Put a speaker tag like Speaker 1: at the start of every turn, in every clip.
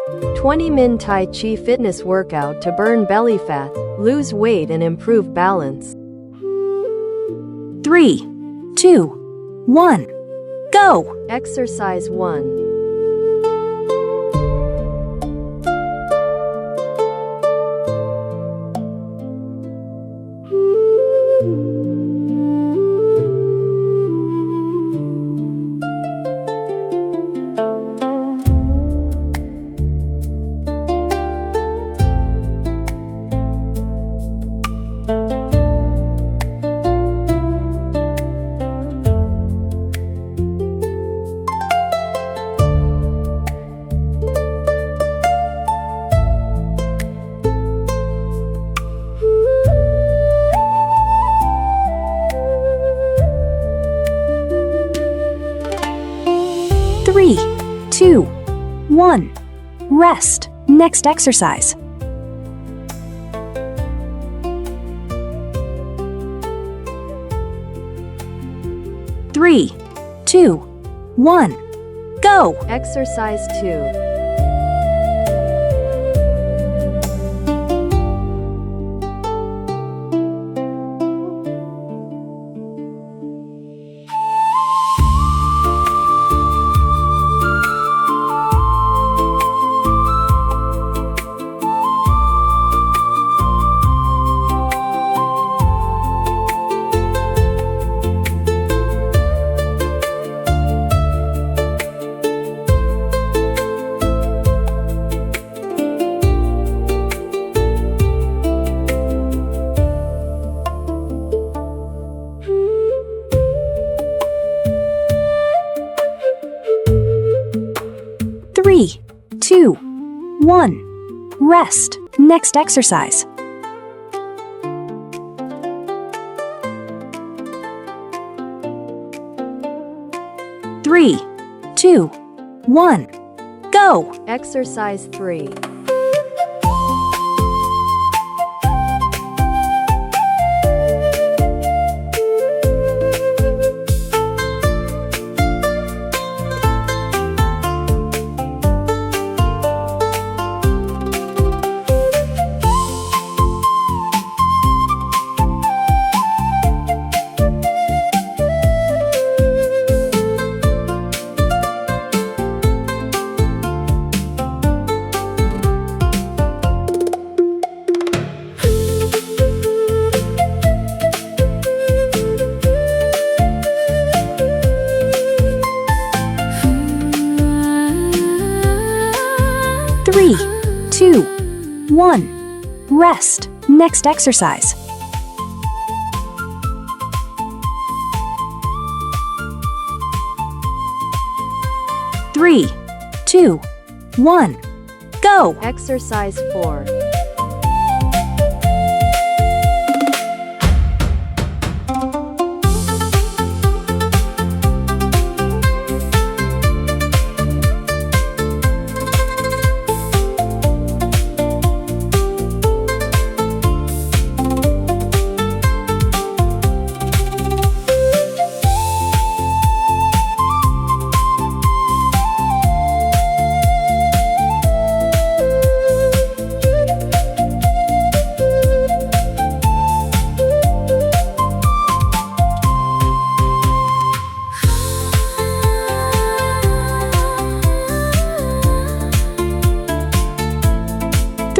Speaker 1: 20-min Tai Chi fitness workout to burn belly fat, lose weight and improve balance.
Speaker 2: 3, 2, 1, go!
Speaker 1: Exercise 1.
Speaker 2: Three, 2, 1, rest. Next exercise. 3, 2, 1, go!
Speaker 1: Exercise 2.
Speaker 2: 3, 2, 1, rest. Next exercise. 3, 2, 1, go!
Speaker 1: Exercise 3.
Speaker 2: 3, 2, 1, rest. Next exercise. 3, 2, 1, go!
Speaker 1: Exercise 4.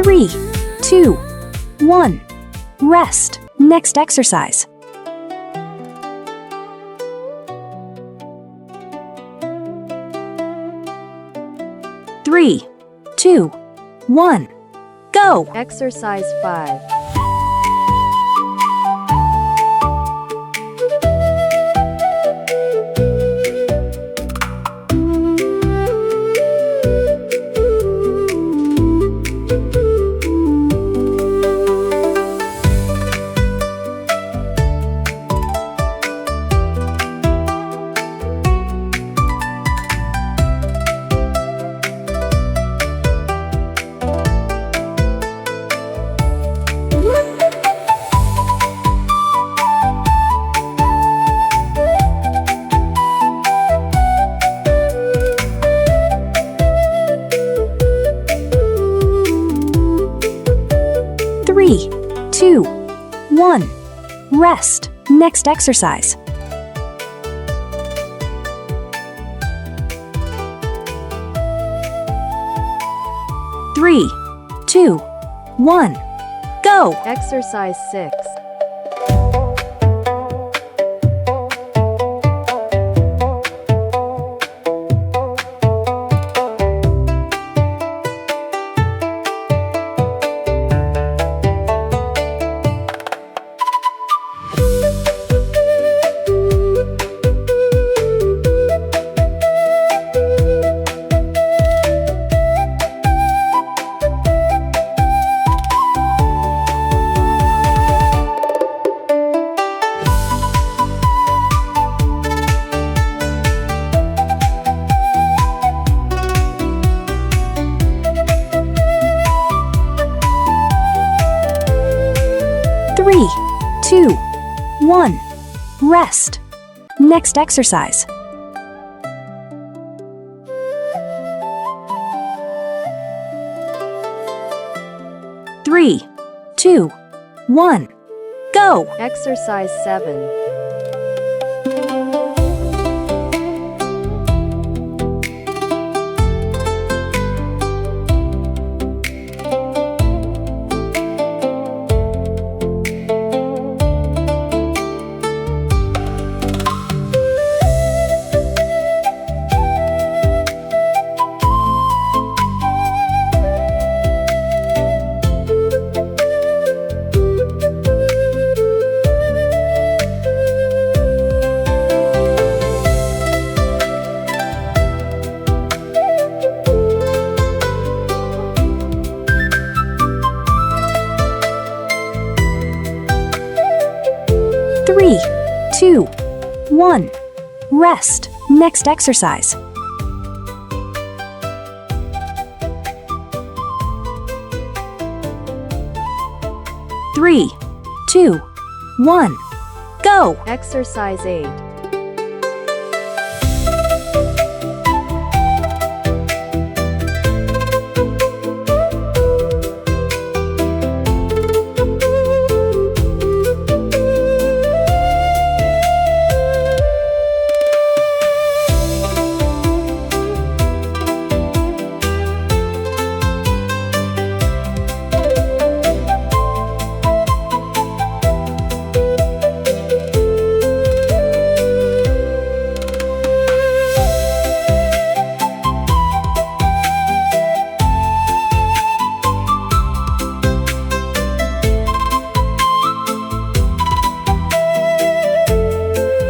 Speaker 2: 3, 2, 1, rest. Next exercise. 3, 2, 1, go!
Speaker 1: Exercise 5. 3,
Speaker 2: 2, 1. Rest. Next exercise. 3, 2, 1. Go!
Speaker 1: Exercise 6.
Speaker 2: 3, 2, 1. Rest. Next exercise. 3, 2, 1. Go!
Speaker 1: Exercise 7.
Speaker 2: 3, 2, 1. Rest. Next exercise. 3, 2, 1. Go!
Speaker 1: Exercise 8.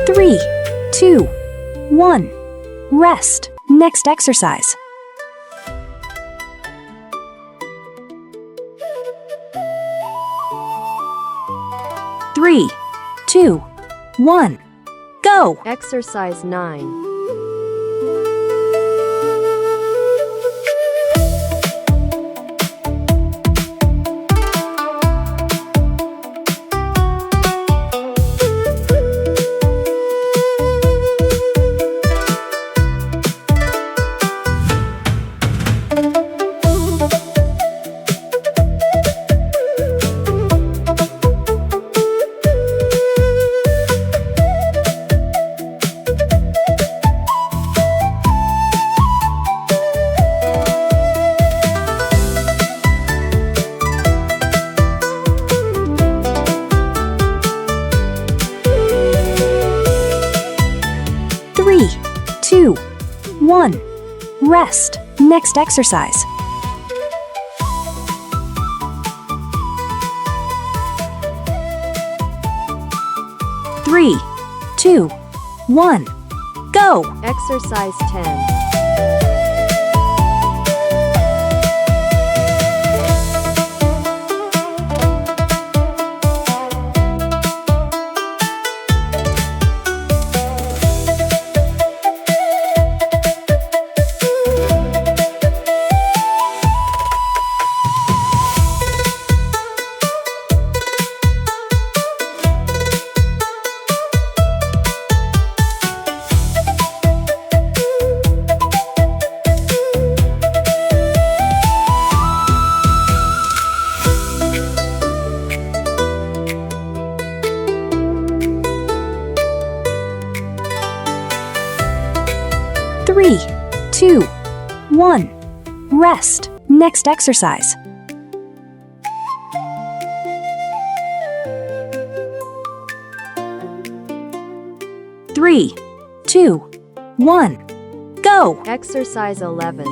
Speaker 2: 3, 2, 1. Rest. Next exercise. 3, 2, 1. Go!
Speaker 1: Exercise 9.
Speaker 2: 3, 2, 1. Rest. Next exercise. 3, 2, 1. Go!
Speaker 1: Exercise 10. 3,
Speaker 2: Rest. Next exercise. 3, 2, 1, go!
Speaker 1: Exercise 11.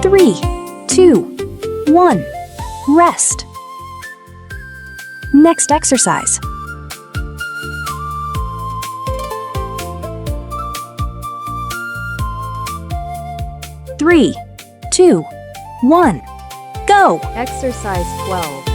Speaker 2: 3, 2, 1, rest. Next exercise. 3, 2, 1, go!
Speaker 1: Exercise 12.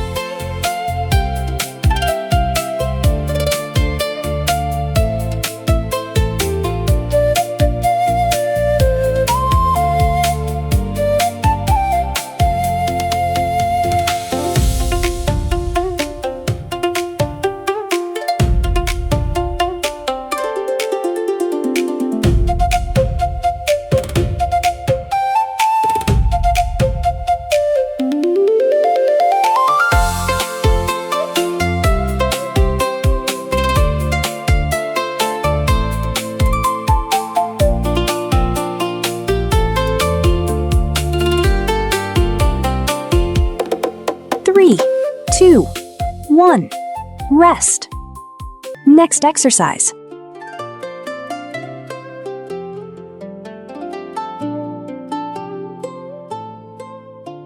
Speaker 2: 3, 2, 1, rest. Next exercise.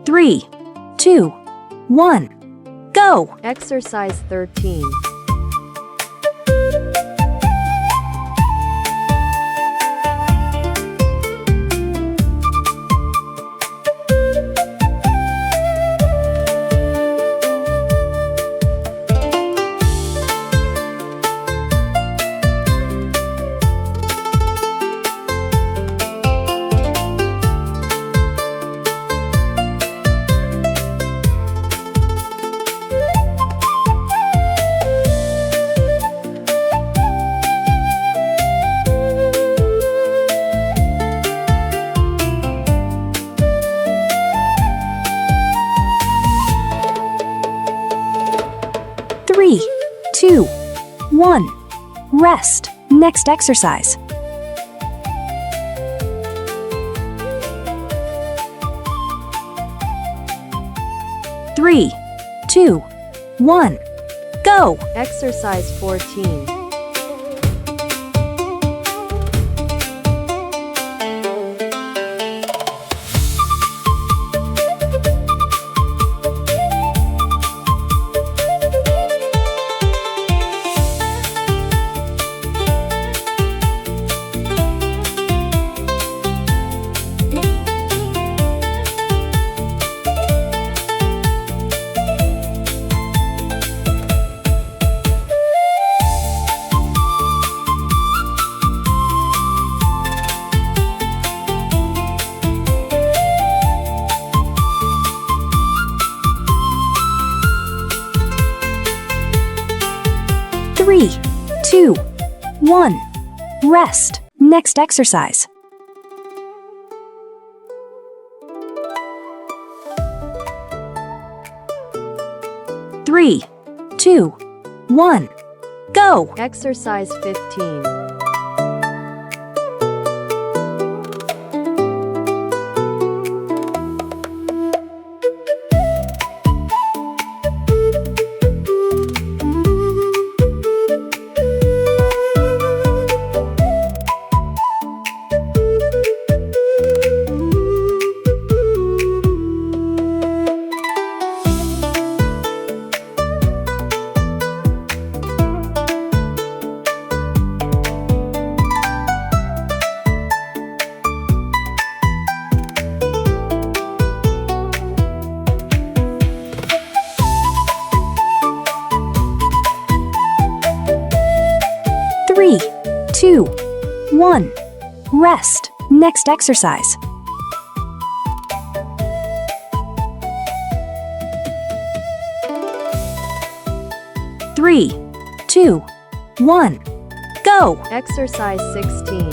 Speaker 2: 3, 2, 1, go!
Speaker 1: Exercise 13.
Speaker 2: 3, 2, 1, rest. Next exercise. 3, 2, 1, go!
Speaker 1: Exercise 14.
Speaker 2: 3, 2, 1, rest. Next exercise. 3, 2, 1, go!
Speaker 1: Exercise 15.
Speaker 2: 2, 1. Rest. Next exercise. 3, 2, 1. Go!
Speaker 1: Exercise 16.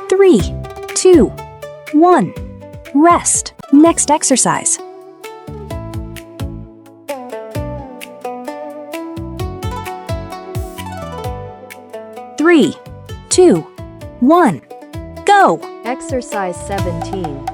Speaker 2: 3, 2, 1. Rest. Next exercise. 3, 2, 1. Go!
Speaker 1: Exercise 17.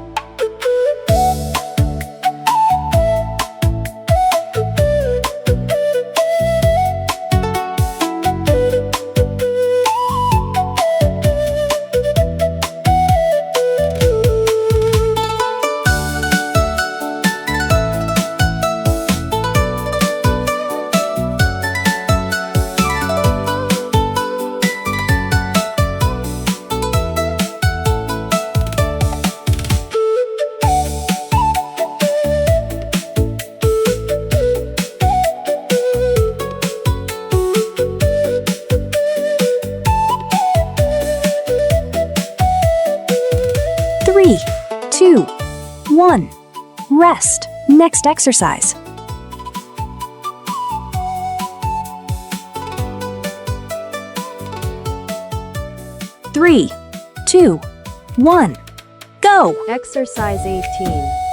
Speaker 2: 3, 2, 1. Rest. Next exercise. 3, 2, 1. Go!
Speaker 1: Exercise 18.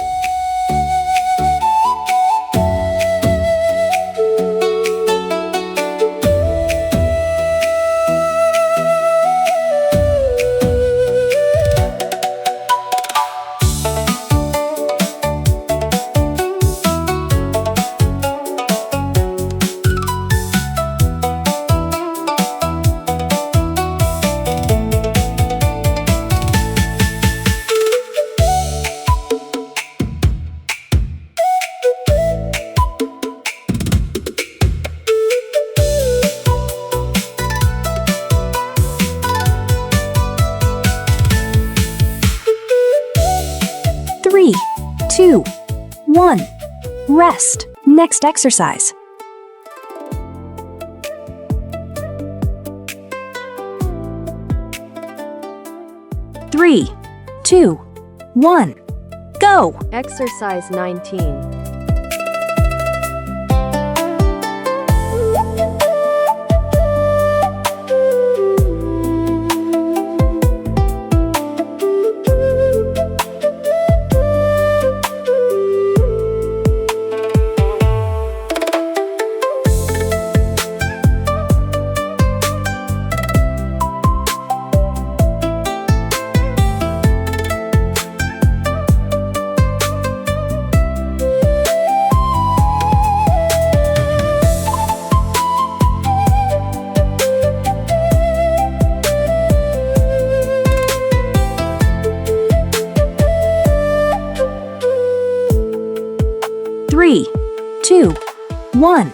Speaker 2: 3, 2, 1. Rest. Next exercise. 3, 2, 1. Go!
Speaker 1: Exercise 19. 3, 2, 1.